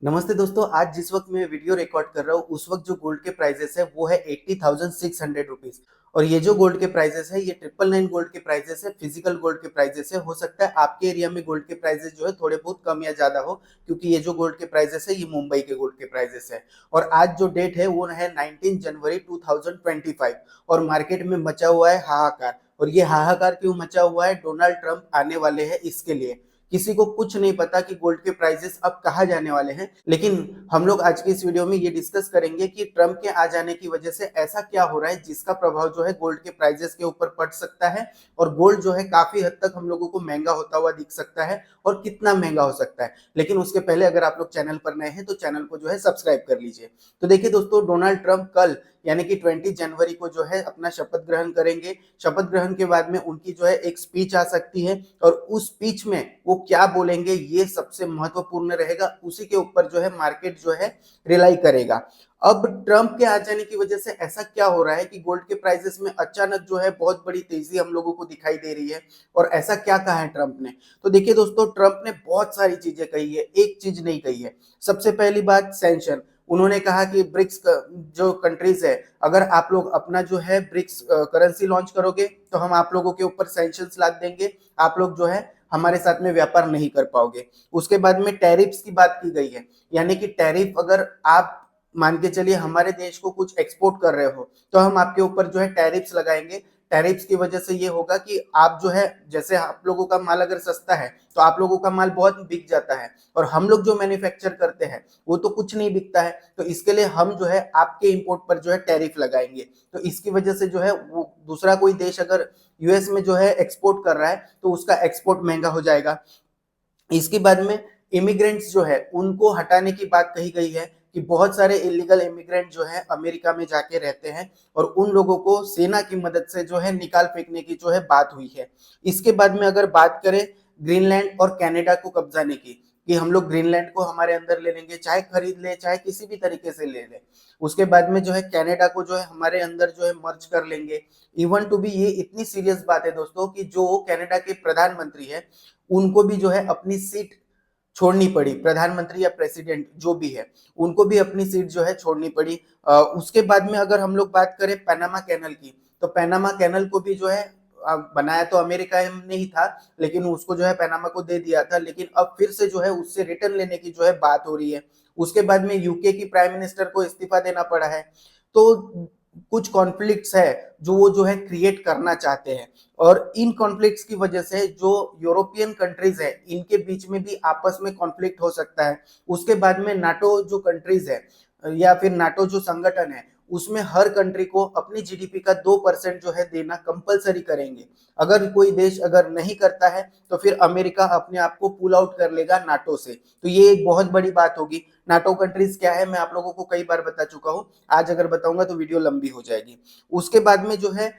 नमस्ते दोस्तों, आज जिस वक्त मैं वीडियो रिकॉर्ड कर रहा हूँ उस वक्त जो गोल्ड के प्राइजेस है वो है 80,600 रुपीज। और ये जो गोल्ड के प्राइजेस है ये 999 गोल्ड के प्राइजेस है, फिजिकल गोल्ड के प्राइजेस है। हो सकता है आपके एरिया में गोल्ड के प्राइजेस जो है थोड़े बहुत कम या ज्यादा हो, क्योंकि ये जो गोल्ड के प्राइजेस है ये मुंबई के गोल्ड के प्राइजेस है। और आज जो डेट है वो है 19 जनवरी 2025 और मार्केट में मचा हुआ है हाहाकार। और ये हाहाकार क्यों मचा हुआ है? डोनाल्ड ट्रंप आने वाले हैं इसके लिए। किसी को कुछ नहीं पता कि गोल्ड के प्राइसेस अब कहाँ जाने वाले हैं, लेकिन हम लोग आज की इस वीडियो में ये डिस्कस करेंगे कि ट्रम्प के आ जाने की वजह से ऐसा क्या हो रहा है जिसका प्रभाव जो है गोल्ड के प्राइसेस के ऊपर पड़ सकता है और गोल्ड जो है काफी हद तक हम लोगों को महंगा होता हुआ दिख सकता है और कितना महंगा हो सकता है। लेकिन उसके पहले अगर आप लोग चैनल पर नए हैं तो चैनल को जो है सब्सक्राइब कर लीजिए। तो देखिए दोस्तों, डोनाल्ड ट्रंप कल यानी कि 20 जनवरी को जो है अपना शपथ ग्रहण करेंगे। शपथ ग्रहण के बाद में उनकी जो है एक स्पीच आ सकती है और उस स्पीच में वो क्या बोलेंगे ये सबसे महत्वपूर्ण रहेगा। उसी के ऊपर जो है मार्केट जो है रिलाई करेगा। अब ट्रंप के आ जाने की वजह से ऐसा क्या हो रहा है कि गोल्ड के प्राइसेस में अचानक जो है बहुत बड़ी तेजी हम लोगों को दिखाई दे रही है। और ऐसा क्या कहा है ट्रंप ने? तो देखिए दोस्तों, ट्रंप ने बहुत सारी चीजें कही है, एक चीज नहीं कही है। सबसे पहली बात, सैंक्शन। उन्होंने कहा कि ब्रिक्स जो कंट्रीज है, अगर आप लोग अपना जो है ब्रिक्स करेंसी लॉन्च करोगे तो हम आप लोगों के ऊपर सैंक्शंस लाद देंगे, आप लोग जो है हमारे साथ में व्यापार नहीं कर पाओगे। उसके बाद में टैरिफ्स की बात की गई है, यानी कि टैरिफ अगर आप मान के चलिए हमारे देश को कुछ एक्सपोर्ट कर रहे हो तो हम आपके ऊपर जो है टैरिफ्स लगाएंगे। टैरिफ्स की वजह से ये होगा कि आप जो है, जैसे आप लोगों का माल अगर सस्ता है तो आप लोगों का माल बहुत बिक जाता है और हम लोग जो मैन्युफैक्चर करते हैं वो तो कुछ नहीं बिकता है। तो इसके लिए हम जो है आपके इंपोर्ट पर जो है टैरिफ लगाएंगे। तो इसकी वजह से जो है वो दूसरा कोई देश अगर यूएस में जो है एक्सपोर्ट कर रहा है तो उसका एक्सपोर्ट महंगा हो जाएगा। इसके बाद में इमिग्रेंट्स जो है उनको हटाने की बात कही गई है कि बहुत सारे इलीगल इमिग्रेंट जो है अमेरिका में जाके रहते हैं और उन लोगों को सेना की मदद से जो है निकाल फेंकने की जो है बात हुई है। इसके बाद में अगर बात करें ग्रीनलैंड और कनाडा को कब्जाने की, कि हम लोग ग्रीनलैंड को हमारे अंदर ले लेंगे, चाहे खरीद ले चाहे किसी भी तरीके से ले ले। उसके बाद में जो है कनाडा को जो है हमारे अंदर जो है मर्ज कर लेंगे। इवन टू भी ये इतनी सीरियस बात है दोस्तों कि जो कनाडा के प्रधानमंत्री है उनको भी जो है अपनी सीट छोड़नी पड़ी। प्रधानमंत्री या प्रेसिडेंट जो भी है उनको भी अपनी सीट जो है छोड़नी पड़ी। उसके बाद में अगर हम लोग बात करें पैनामा कैनल की, तो पैनामा कैनल को भी जो है बनाया तो अमेरिका ने ही था, लेकिन उसको जो है पैनामा को दे दिया था, लेकिन अब फिर से जो है उससे रिटर्न लेने की जो है बात हो रही है। उसके बाद में यूके की प्राइम मिनिस्टर को इस्तीफा देना पड़ा है। तो कुछ कॉन्फ्लिक्ट्स है जो वो जो है क्रिएट करना चाहते हैं और इन कॉन्फ्लिक्ट्स की वजह से जो यूरोपियन कंट्रीज है इनके बीच में भी आपस में कॉन्फ्लिक्ट हो सकता है। उसके बाद में नाटो जो कंट्रीज है या फिर नाटो जो संगठन है उसमें हर कंट्री को अपनी जीडीपी का 2% जो है देना कंपलसरी करेंगे। अगर कोई देश अगर नहीं करता है तो फिर अमेरिका अपने आप को पुल आउट कर लेगा नाटो से। तो ये एक बहुत बड़ी बात होगी। नाटो कंट्रीज क्या है मैं आप लोगों को कई बार बता चुका हूँ, आज अगर बताऊंगा तो वीडियो लंबी हो जाएगी। उसके बाद में जो है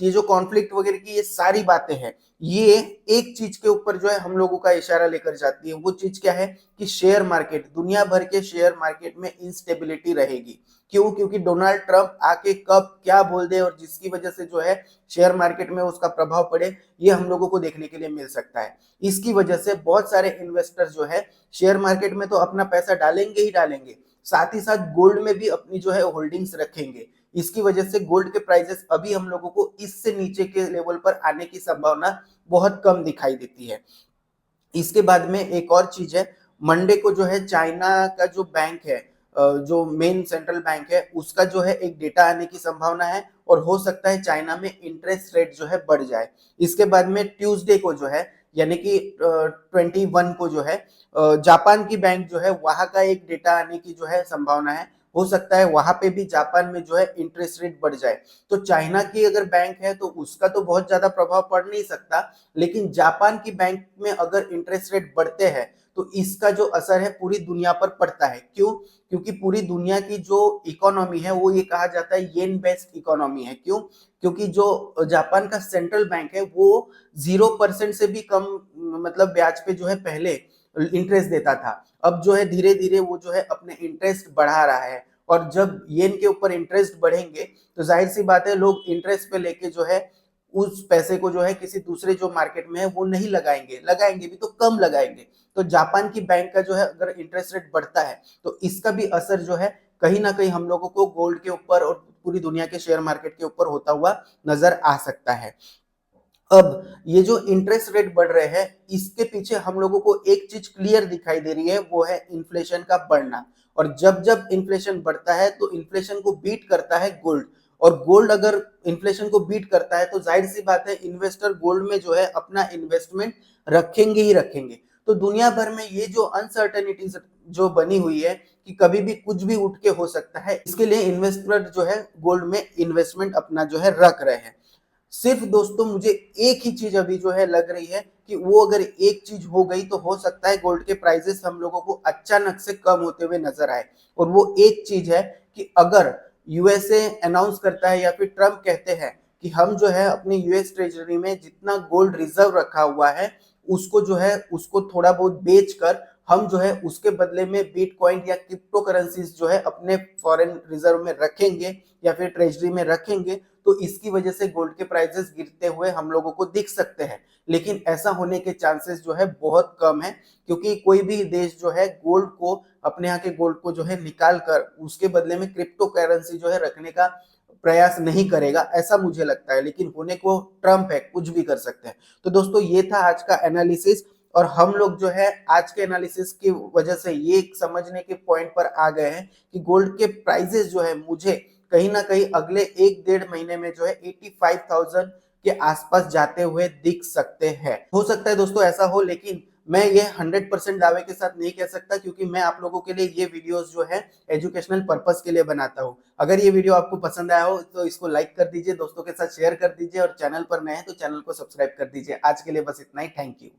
ये जो कॉन्फ्लिक्ट वगैरह की ये सारी बातें हैं, ये एक चीज के ऊपर जो है हम लोगों का इशारा लेकर जाती है। वो चीज क्या है कि शेयर मार्केट, दुनिया भर के शेयर मार्केट में इंस्टेबिलिटी रहेगी। क्यों? क्योंकि डोनाल्ड ट्रंप आके कब क्या बोल दे और जिसकी वजह से जो है शेयर मार्केट में उसका प्रभाव पड़े, ये हम लोगों को देखने के लिए मिल सकता है। इसकी वजह से बहुत सारे इन्वेस्टर जो है शेयर मार्केट में तो अपना पैसा डालेंगे ही डालेंगे, साथ ही साथ गोल्ड में भी अपनी जो है होल्डिंग्स रखेंगे। इसकी वजह से गोल्ड के प्राइसेस अभी हम लोगों को इससे नीचे के लेवल पर आने की संभावना बहुत कम दिखाई देती है। इसके बाद में एक और चीज है, मंडे को जो है चाइना का जो बैंक है, जो मेन सेंट्रल बैंक है उसका जो है एक डेटा आने की संभावना है और हो सकता है चाइना में इंटरेस्ट रेट जो है बढ़ जाए। इसके बाद में ट्यूसडे को जो है यानी कि 21 को जो है जापान की बैंक जो है वहां का एक डेटा आने की जो है संभावना है। हो सकता है वहां पे भी जापान में जो है इंटरेस्ट रेट बढ़ जाए। तो चाइना की अगर बैंक है तो उसका तो बहुत ज्यादा प्रभाव पड़ नहीं सकता, लेकिन जापान की बैंक में अगर इंटरेस्ट रेट बढ़ते हैं तो इसका जो असर है पूरी दुनिया पर पड़ता है। क्यों? क्योंकि पूरी दुनिया की जो इकोनॉमी है वो ये कहा जाता है येन बेस्ड इकोनॉमी है। क्यों? क्योंकि जो जापान का सेंट्रल बैंक है वो 0% से भी कम मतलब ब्याज पे जो है पहले इंटरेस्ट देता था। अब जो है धीरे धीरे वो जो है अपने इंटरेस्ट बढ़ा रहा है और जब येन के ऊपर इंटरेस्ट बढ़ेंगे तो जाहिर सी बात है लोग इंटरेस्ट पे लेके जो है उस पैसे को जो है किसी दूसरे जो मार्केट में है वो नहीं लगाएंगे, लगाएंगे भी तो कम लगाएंगे। तो जापान की बैंक का जो है अगर इंटरेस्ट रेट बढ़ता है तो इसका भी असर जो है कहीं ना कहीं हम लोगों को गोल्ड के ऊपर और पूरी दुनिया के शेयर मार्केट के ऊपर होता हुआ नजर आ सकता है। अब ये जो इंटरेस्ट रेट बढ़ रहे हैं इसके पीछे हम लोगों को एक चीज क्लियर दिखाई दे रही है, वो है इन्फ्लेशन का बढ़ना। और जब जब इन्फ्लेशन बढ़ता है तो इन्फ्लेशन को बीट करता है गोल्ड, और गोल्ड अगर इन्फ्लेशन को बीट करता है तो जाहिर सी बात है इन्वेस्टर गोल्ड में जो है अपना इन्वेस्टमेंट रखेंगे ही रखेंगे। तो दुनिया भर में ये जो अनसर्टेनिटीज जो बनी हुई है कि कभी भी कुछ भी उठ के हो सकता है, इसके लिए इन्वेस्टर जो है गोल्ड में इन्वेस्टमेंट अपना जो है रख रहे हैं। सिर्फ दोस्तों मुझे एक ही चीज अभी जो है लग रही है कि वो अगर एक चीज हो गई तो हो सकता है गोल्ड के प्राइसेस हम लोगों को अचानक से कम होते हुए नजर आए। और वो एक चीज है कि अगर यूएसए अनाउंस करता है या फिर ट्रम्प कहते हैं कि हम जो है अपनी यूएस ट्रेजरी में जितना गोल्ड रिजर्व रखा हुआ है उसको जो है उसको थोड़ा बहुत बेचकर हम जो है उसके बदले में बिटकॉइन या क्रिप्टो करेंसीज जो है अपने फॉरेन रिजर्व में रखेंगे या फिर ट्रेजरी में रखेंगे, तो इसकी वजह से गोल्ड के प्राइसेस गिरते हुए हम लोगों को दिख सकते हैं। लेकिन ऐसा होने के चांसेस जो है बहुत कम है, क्योंकि कोई भी देश जो है गोल्ड को अपने यहाँ के गोल्ड को जो है निकाल कर उसके बदले में क्रिप्टो करेंसी जो है रखने का प्रयास नहीं करेगा, ऐसा मुझे लगता है। लेकिन होने को ट्रम्प है, कुछ भी कर सकते हैं। तो दोस्तों ये था आज का एनालिसिस, और हम लोग जो है आज के एनालिसिस की वजह से ये समझने के पॉइंट पर आ गए हैं कि गोल्ड के प्राइसेस जो है मुझे कहीं ना कहीं अगले 1-1.5 महीने में जो है 85,000 के आसपास जाते हुए दिख सकते हैं। हो सकता है दोस्तों ऐसा हो, लेकिन मैं ये 100% दावे के साथ नहीं कह सकता, क्योंकि मैं आप लोगों के लिए ये वीडियोस जो है एजुकेशनल पर्पस के लिए बनाता हूँ। अगर ये वीडियो आपको पसंद आया हो तो इसको लाइक कर दीजिए, दोस्तों के साथ शेयर कर दीजिए, और चैनल पर नए हैं तो चैनल को सब्सक्राइब कर दीजिए। आज के लिए बस इतना ही। Thank you.